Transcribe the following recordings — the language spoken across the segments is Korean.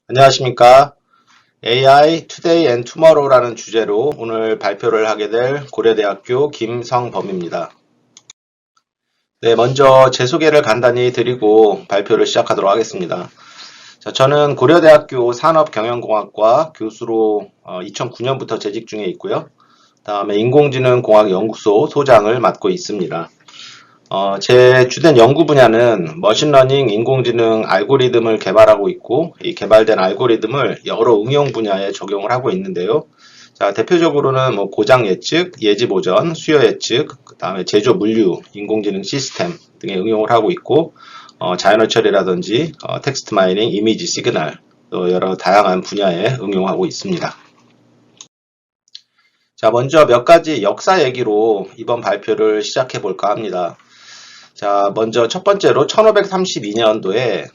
안녕하십니까. AI Today and Tomorrow라는 주제로 오늘 발표를 하게 될 고려대학교 김성범입니다. 네, 먼저 제 소개를 간단히 드리고 발표를 시작하도록 하겠습니다. 자, 저는 고려대학교 산업경영공학과 교수로 2009년부터 재직 중에 있고요. 다음에 인공지능공학연구소 소장을 맡고 있습니다. 제 주된 연구 분야는 머신러닝 인공지능 알고리즘을 개발하고 있고, 이 개발된 알고리즘을 여러 응용 분야에 적용을 하고 있는데요. 자, 대표적으로는 뭐 고장 예측, 예지 보전, 수요 예측, 그 다음에 제조 물류, 인공지능 시스템 등에 응용을 하고 있고, 자연어 처리라든지, 텍스트 마이닝, 이미지 시그널, 또 여러 다양한 분야에 응용하고 있습니다. 자, 먼저 몇 가지 역사 얘기로 이번 발표를 시작해 볼까 합니다. 자, 먼저 첫 번째로 1532년도에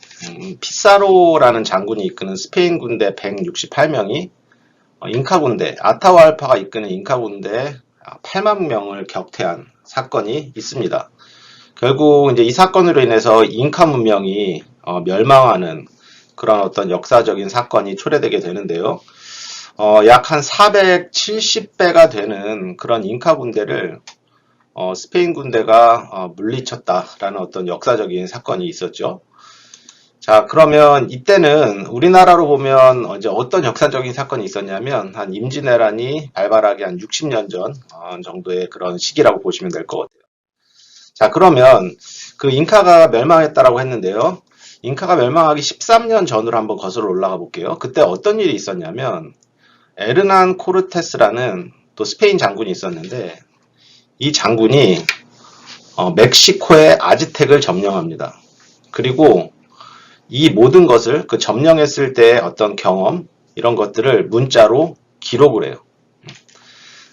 피사로라는 장군이 이끄는 스페인 군대 168명이 잉카 군대, 아타후알파가 이끄는 잉카 군대 8만 명을 격퇴한 사건이 있습니다. 결국 이제 이 사건으로 인해서 잉카 문명이 멸망하는 그런 어떤 역사적인 사건이 초래되게 되는데요. 약 한 470배가 되는 그런 잉카 군대를 스페인 군대가 물리쳤다라는 어떤 역사적인 사건이 있었죠. 자, 그러면 이때는 우리나라로 보면 이제 어떤 역사적인 사건이 있었냐면 한 임진왜란이 발발하기 한 60년 전 정도의 그런 시기라고 보시면 될 것 같아요. 자, 그러면 그 잉카가 멸망했다라고 했는데요. 잉카가 멸망하기 13년 전으로 한번 거슬러 올라가 볼게요. 그때 어떤 일이 있었냐면 에르난 코르테스라는 또 스페인 장군이 있었는데 이 장군이 멕시코의 아즈텍을 점령합니다. 그리고 이 모든 것을 그 점령했을 때 어떤 경험 이런 것들을 문자로 기록을 해요.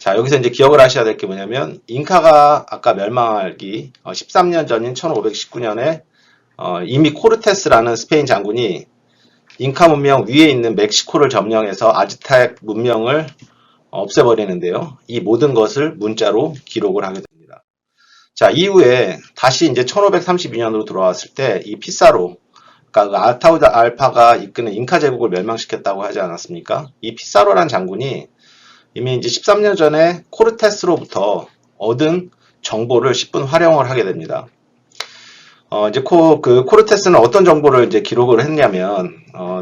자, 여기서 이제 기억을 하셔야 될 게 뭐냐면 잉카가 아까 멸망하기 13년 전인 1519년에 이미 코르테스라는 스페인 장군이 잉카 문명 위에 있는 멕시코를 점령해서 아즈텍 문명을 없애버리는데요. 이 모든 것을 문자로 기록을 하게 됩니다. 자, 이후에 다시 이제 1532년으로 돌아왔을 때 이 피사로, 그러니까 아타후알파가 이끄는 잉카 제국을 멸망시켰다고 하지 않았습니까? 이 피사로란 장군이 이미 이제 13년 전에 코르테스로부터 얻은 정보를 10분 활용을 하게 됩니다. 이제 코르테스는 어떤 정보를 이제 기록을 했냐면,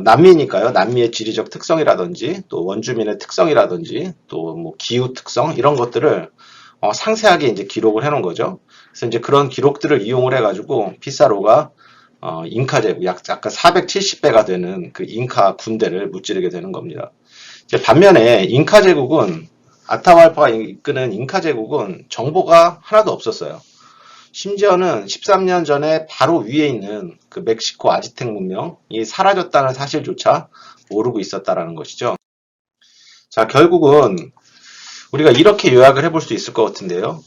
남미니까요. 남미의 지리적 특성이라든지, 또 원주민의 특성이라든지, 또 뭐 기후 특성, 이런 것들을 상세하게 이제 기록을 해놓은 거죠. 그래서 이제 그런 기록들을 이용을 해가지고, 피사로가, 잉카 제국, 약 470배가 되는 그 잉카 군대를 무찌르게 되는 겁니다. 이제 반면에 잉카 제국은, 아타후알파가 이끄는 잉카 제국은 정보가 하나도 없었어요. 심지어는 13년 전에 바로 위에 있는 그 멕시코 아즈텍 문명이 사라졌다는 사실조차 모르고 있었다라는 것이죠. 자, 결국은 우리가 이렇게 요약을 해볼 수 있을 것 같은데요.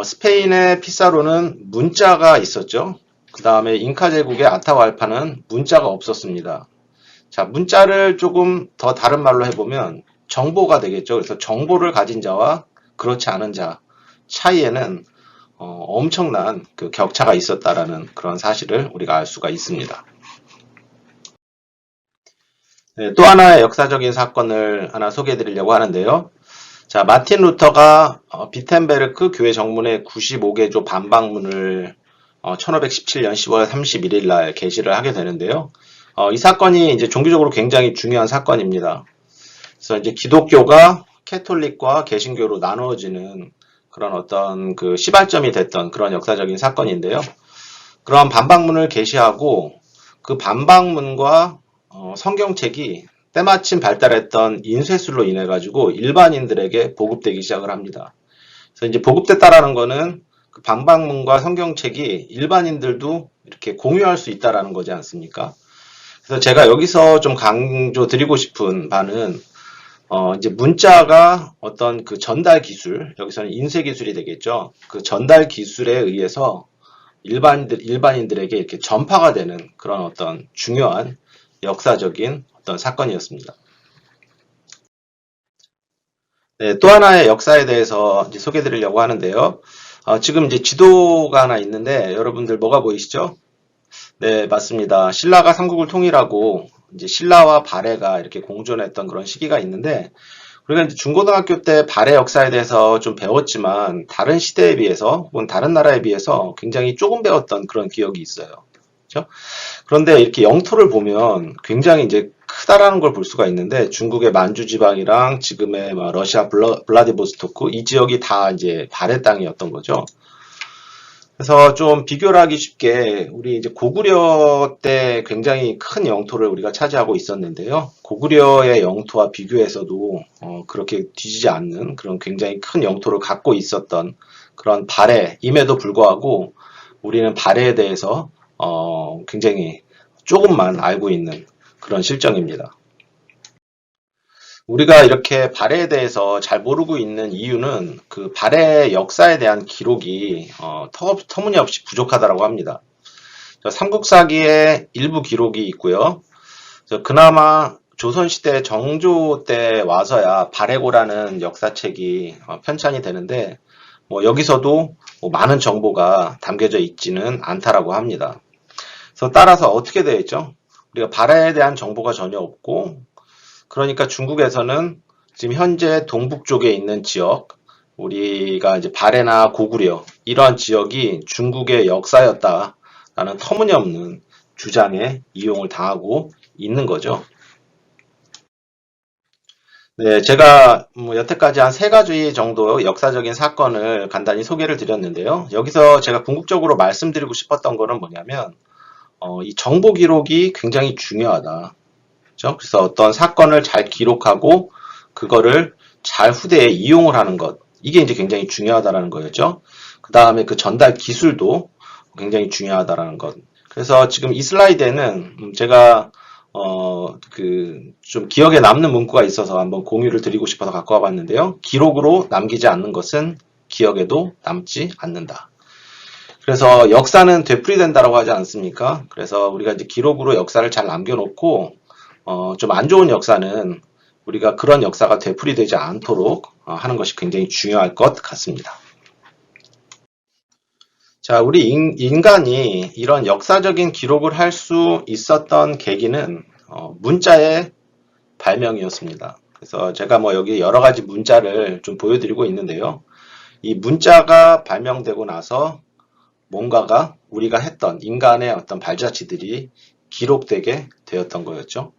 스페인의 피사로는 문자가 있었죠. 그 다음에 잉카 제국의 아타후알파는 문자가 없었습니다. 자, 문자를 조금 더 다른 말로 해보면 정보가 되겠죠. 그래서 정보를 가진 자와 그렇지 않은 자 차이에는 엄청난 그 격차가 있었다라는 그런 사실을 우리가 알 수가 있습니다. 네, 또 하나의 역사적인 사건을 하나 소개해 드리려고 하는데요. 자, 마틴 루터가 비텐베르크 교회 정문에 95개조 반박문을 1517년 10월 31일 날 게시를 하게 되는데요. 이 사건이 이제 종교적으로 굉장히 중요한 사건입니다. 그래서 이제 기독교가 캐톨릭과 개신교로 나누어지는 그런 어떤 그 시발점이 됐던 그런 역사적인 사건인데요. 그런 반박문을 게시하고 그 반박문과 성경책이 때마침 발달했던 인쇄술로 인해 가지고 일반인들에게 보급되기 시작을 합니다. 그래서 이제 보급됐다라는 거는 그 반박문과 성경책이 일반인들도 이렇게 공유할 수 있다라는 거지 않습니까? 그래서 제가 여기서 좀 강조드리고 싶은 바는 이제 문자가 어떤 그 전달 기술, 여기서는 인쇄 기술이 되겠죠. 그 전달 기술에 의해서 일반인들에게 이렇게 전파가 되는 그런 어떤 중요한 역사적인 어떤 사건이었습니다. 네, 또 하나의 역사에 대해서 이제 소개해 드리려고 하는데요. 지금 이제 지도가 하나 있는데 여러분들 뭐가 보이시죠? 네, 맞습니다. 신라가 삼국을 통일하고 이제 신라와 발해가 이렇게 공존했던 그런 시기가 있는데, 우리가 이제 중고등학교 때 발해 역사에 대해서 좀 배웠지만 다른 시대에 비해서 혹은 다른 나라에 비해서 굉장히 조금 배웠던 그런 기억이 있어요. 그렇죠? 그런데 이렇게 영토를 보면 굉장히 이제 크다라는 걸 볼 수가 있는데, 중국의 만주 지방이랑 지금의 러시아 블라디보스토크 이 지역이 다 이제 발해 땅이었던 거죠. 그래서 좀 비교를 하기 쉽게 우리 이제 고구려 때 굉장히 큰 영토를 우리가 차지하고 있었는데요. 고구려의 영토와 비교해서도 그렇게 뒤지지 않는 그런 굉장히 큰 영토를 갖고 있었던 그런 발해임에도 불구하고 우리는 발해에 대해서 굉장히 조금만 알고 있는 그런 실정입니다. 우리가 이렇게 발해에 대해서 잘 모르고 있는 이유는 그 발해 역사에 대한 기록이 터무니없이 부족하다고 합니다. 삼국사기에 일부 기록이 있고요. 그나마 조선시대 정조 때 와서야 발해고라는 역사책이 편찬이 되는데, 여기서도 많은 정보가 담겨져 있지는 않다라고 합니다. 그래서 따라서 어떻게 되어 있죠? 우리가 발해에 대한 정보가 전혀 없고, 그러니까 중국에서는 지금 현재 동북 쪽에 있는 지역, 우리가 이제 발해나 고구려 이러한 지역이 중국의 역사였다라는 터무니없는 주장에 이용을 당하고 있는 거죠. 네, 제가 여태까지 한 세 가지 정도 역사적인 사건을 간단히 소개를 드렸는데요. 여기서 제가 궁극적으로 말씀드리고 싶었던 거는 뭐냐면, 이 정보 기록이 굉장히 중요하다. 그렇죠? 그래서 어떤 사건을 잘 기록하고 그거를 잘 후대에 이용을 하는 것, 이게 이제 굉장히 중요하다라는 거였죠. 그 다음에 그 전달 기술도 굉장히 중요하다라는 것. 그래서 지금 이 슬라이드에는 제가 좀 기억에 남는 문구가 있어서 한번 공유를 드리고 싶어서 갖고 와봤는데요. 기록으로 남기지 않는 것은 기억에도 남지 않는다. 그래서 역사는 되풀이된다라고 하지 않습니까? 그래서 우리가 이제 기록으로 역사를 잘 남겨놓고 좀 안 좋은 역사는 우리가 그런 역사가 되풀이되지 않도록 하는 것이 굉장히 중요할 것 같습니다. 자, 우리 인간이 이런 역사적인 기록을 할 수 있었던 계기는 문자의 발명이었습니다. 그래서 제가 여기 여러 가지 문자를 좀 보여드리고 있는데요. 이 문자가 발명되고 나서 뭔가가 우리가 했던 인간의 어떤 발자취들이 기록되게 되었던 거였죠.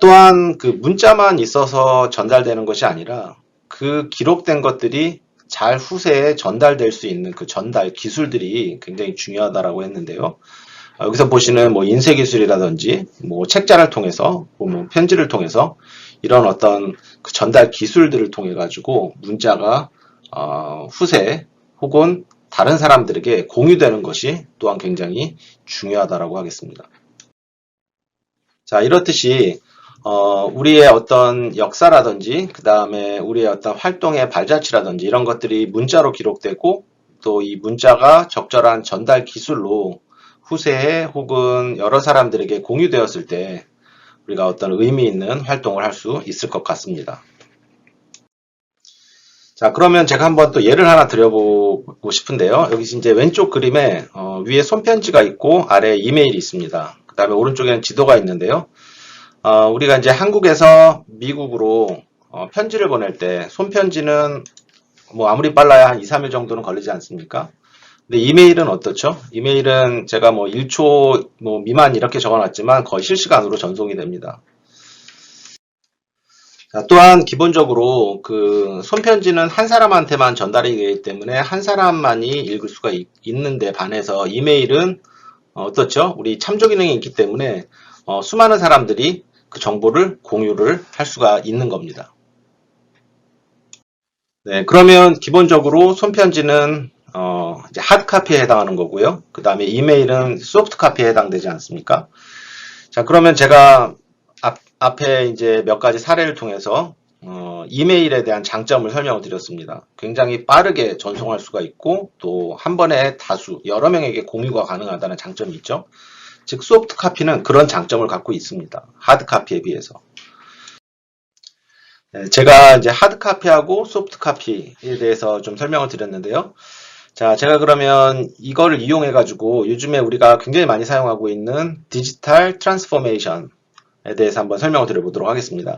또한 그 문자만 있어서 전달되는 것이 아니라 그 기록된 것들이 잘 후세에 전달될 수 있는 그 전달 기술들이 굉장히 중요하다라고 했는데요. 여기서 보시는 인쇄 기술이라든지 책자를 통해서 편지를 통해서 이런 어떤 그 전달 기술들을 통해 가지고 문자가 후세 혹은 다른 사람들에게 공유되는 것이 또한 굉장히 중요하다라고 하겠습니다. 자, 이렇듯이 우리의 어떤 역사라든지 그 다음에 우리의 어떤 활동의 발자취라든지 이런 것들이 문자로 기록되고 또 이 문자가 적절한 전달 기술로 후세에 혹은 여러 사람들에게 공유되었을 때 우리가 어떤 의미 있는 활동을 할 수 있을 것 같습니다. 자, 그러면 제가 한번 또 예를 하나 드려보고 싶은데요. 여기 이제 왼쪽 그림에 위에 손편지가 있고 아래에 이메일이 있습니다. 그 다음에 오른쪽에는 지도가 있는데요. 우리가 이제 한국에서 미국으로 편지를 보낼 때 손편지는 아무리 빨라야 한 2, 3일 정도는 걸리지 않습니까? 근데 이메일은 어떻죠? 이메일은 제가 1초 미만 이렇게 적어놨지만 거의 실시간으로 전송이 됩니다. 자, 또한 기본적으로 그 손편지는 한 사람한테만 전달이 되기 때문에 한 사람만이 읽을 수가 있는데 반해서 이메일은 어떻죠? 우리 참조 기능이 있기 때문에 수많은 사람들이 그 정보를 공유를 할 수가 있는 겁니다. 네, 그러면 기본적으로 손편지는 이제 하드카피에 해당하는 거고요. 그 다음에 이메일은 소프트카피에 해당되지 않습니까? 자, 그러면 제가 앞에 이제 몇 가지 사례를 통해서 이메일에 대한 장점을 설명을 드렸습니다. 굉장히 빠르게 전송할 수가 있고 또 한 번에 다수 여러 명에게 공유가 가능하다는 장점이 있죠. 즉 소프트 카피는 그런 장점을 갖고 있습니다. 하드 카피에 비해서. 네, 제가 이제 하드 카피하고 소프트 카피에 대해서 좀 설명을 드렸는데요. 자, 제가 그러면 이거를 이용해 가지고 요즘에 우리가 굉장히 많이 사용하고 있는 디지털 트랜스포메이션에 대해서 한번 설명을 드려보도록 하겠습니다.